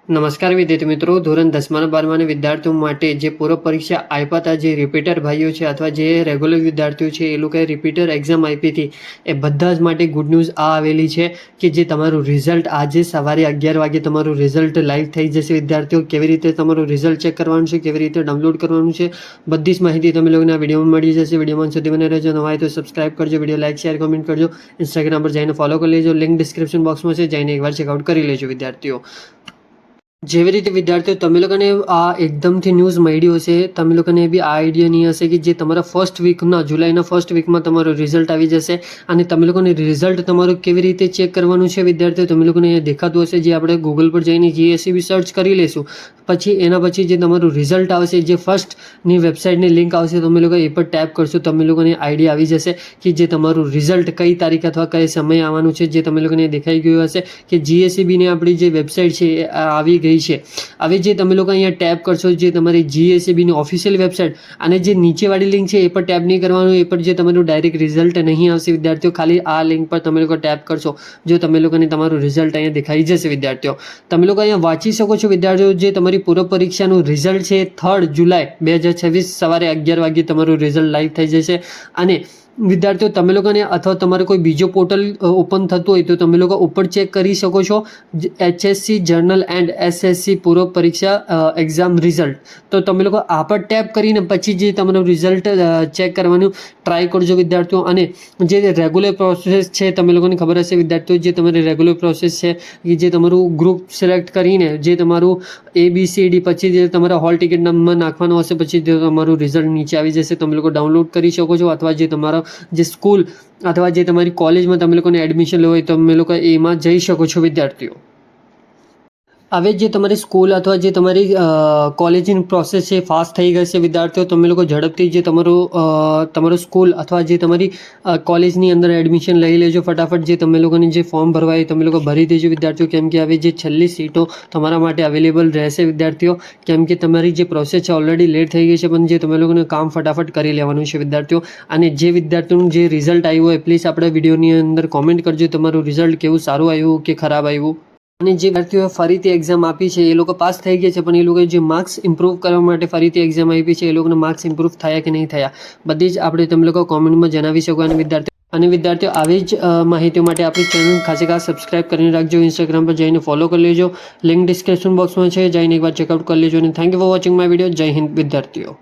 નમસ્કાર વિદ્યાર્થી મિત્રો, ધોરણ 10 અને 12 વિદ્યાર્થીઓ માટે જે પૂર્વ પરીક્ષા આપ્યા હતા, જે રિપીટર ભાઈઓ છે અથવા જે રેગ્યુલર વિદ્યાર્થીઓ છે, એ લોકોએ રિપીટર એક્ઝામ આપી હતી, એ બધા જ માટે ગુડ ન્યૂઝ આ આવેલી છે કે જે તમારું રિઝલ્ટ આજે સવારે 11 વાગે તમારું રિઝલ્ટ લાઈવ થઈ જશે. વિદ્યાર્થીઓ કેવી રીતે તમારું રિઝલ્ટ ચેક કરવાનું છે, કેવી રીતે ડાઉનલોડ કરવાનું છે, બધી જ માહિતી તમે લોકોને આ વિડીયોમાં મળી જશે. વિડીયોમાં સુધી બને રહેજો. નવા હોય તો સબસ્ક્રાઇબ કરજો, વિડીયો લાઈક શેર કમેન્ટ કરજો, ઇન્સ્ટાગ્રામ પર જઈને ફોલો કરી લેજો, લિંક ડિસ્ક્રિપ્શન બોક્સમાં છે, જઈને એકવાર ચેકઆઉટ કરી લેજો. વિદ્યાર્થીઓ જેવી રીતે વિદ્યાર્થીઓ તમે લોકોને આ એકદમથી ન્યૂઝ મળી હશે, તમે લોકોને બી આ આઈડિયા નહીં હશે કે જે તમારા ફર્સ્ટ વીકના જુલાઈના ફર્સ્ટ વીકમાં તમારું રિઝલ્ટ આવી જશે અને તમે લોકોને રિઝલ્ટ તમારું કેવી રીતે ચેક કરવાનું છે. વિદ્યાર્થીઓ તમે લોકોને અહીંયા દેખાતું હશે, જે આપણે ગૂગલ પર જઈને GSEB સર્ચ કરી લઈશું, પછી એના પછી જે તમારું રિઝલ્ટ આવશે, જે ફર્સ્ટની વેબસાઇટની લિંક આવશે, તમે લોકો એ પર ટેપ કરશો, તમે લોકોને આઈડિયા આવી જશે કે જે તમારું રિઝલ્ટ કઈ તારીખ અથવા કઈ સમય આવવાનું છે. જે તમે લોકોને દેખાઈ ગયું હશે કે GSEBની આપણી જે વેબસાઇટ છે એ આવી ગઈ છે. હવે જે તમે લોકો અહીંયા ટેપ કરશો, જે તમારી GSEBની ઓફિશિયલ વેબસાઇટ, અને જે નીચેવાળી લિંક છે એ પર ટેપ નહીં કરવાનું, એ પર જે તમારું ડાયરેક્ટ રિઝલ્ટ નહીં આવશે. વિદ્યાર્થીઓ ખાલી આ લિંક પર તમે લોકો ટેપ કરશો, જો તમે લોકોને તમારું રિઝલ્ટ અહીંયા દેખાઈ જશે. વિદ્યાર્થીઓ તમે લોકો અહીંયા વાંચી શકો છો. વિદ્યાર્થીઓ જે તમારી પૂર્વ પરીક્ષાનું રિઝલ્ટ છે 3 જુલાઈ 2026 સવારે 11 વાગે તમારું રિઝલ્ટ લાઈવ થઈ જશે. અને વિદ્યાર્થીઓ તમે લોકોને અથવા તમારે કોઈ બીજો પોર્ટલ ઓપન થતું હોય તો તમે લોકો ઉપર ચેક કરી શકો છો, HSC જર્નલ એન્ડ SSC પૂર્વ પરીક્ષા એક્ઝામ રિઝલ્ટ. તો તમે લોકો આ પર ટેપ કરીને પછી જે તમારું રિઝલ્ટ ચેક કરવાનું ટ્રાય કરજો. વિદ્યાર્થીઓ અને જે રેગ્યુલર પ્રોસેસ છે તમે લોકોને ખબર હશે વિદ્યાર્થીઓ, જે તમારી રેગ્યુલર પ્રોસેસ છે કે જે તમારું ગ્રુપ સિલેક્ટ કરીને જે તમારું ABCD પછી જે તમારા હોલ ટિકિટ નંબર નાખવાનો હશે, પછી તમારું રિઝલ્ટ નીચે આવી જશે. તમે લોકો ડાઉનલોડ કરી શકો છો, અથવા જે તમારા જે સ્કૂલ અથવા જે તમારી કોલેજમાં તમે લોકોને એડમિશન લેવું હોય તો તમે લોકો એમાં જઈ શકો છો. વિદ્યાર્થીઓ હવે જે તમારી સ્કૂલ અથવા જે તમારી કોલેજની પ્રોસેસ છે ફાસ્ટ થઈ ગઈ છે. વિદ્યાર્થીઓ તમે લોકો ઝડપથી જે તમારું સ્કૂલ અથવા જે તમારી કોલેજની અંદર એડમિશન લઈ લેજો ફટાફટ. જે તમે લોકોની જે ફોર્મ ભરવાય તમે લોકો ભરી દેજો. વિદ્યાર્થીઓ કેમ કે હવે જે છેલ્લી સીટો તમારા માટે અવેલેબલ રહેશે. વિદ્યાર્થીઓ કેમ કે તમારી જે પ્રોસેસ છે ઓલરેડી લેટ થઈ ગઈ છે, પણ જે તમે લોકોને કામ ફટાફટ કરી લેવાનું છે. વિદ્યાર્થીઓ અને જે વિદ્યાર્થીઓનું જે રિઝલ્ટ આવ્યું હોય પ્લીઝ આપણે વિડીયોની અંદર કોમેન્ટ કરજો, તમારું રિઝલ્ટ કેવું સારું આવ્યું કે ખરાબ આવ્યું. અને જે વિદ્યાર્થીઓએ ફરીથી એક્ઝામ આપી છે એ લોકો પાસ થઈ ગયા છે, પણ એ લોકોએ જે માર્ક્સ ઇમ્પ્રૂવ કરવા માટે ફરીથી એક્ઝામ આપી છે, એ લોકોને માર્ક્સ ઇમ્પ્રૂવ થયા કે નહીં થયા, બધી જ આપણે તમે લોકો કોમેન્ટમાં જણાવી શકો. અને વિદ્યાર્થીઓ આવી જ માહિતીઓ માટે આપણી ચેનલ ખાસ સબસ્ક્રાઇબ કરીને રાખજો. ઇન્સ્ટાગ્રામ પર જઈને ફોલો કરી લેજો, લિંક ડિસ્ક્રિપ્શન બોક્સમાં છે, જઈને એકવાર ચેકઆઉટ કરી લેજો. અને thank you for watching my video. જય હિન્દ વિદ્યાર્થીઓ.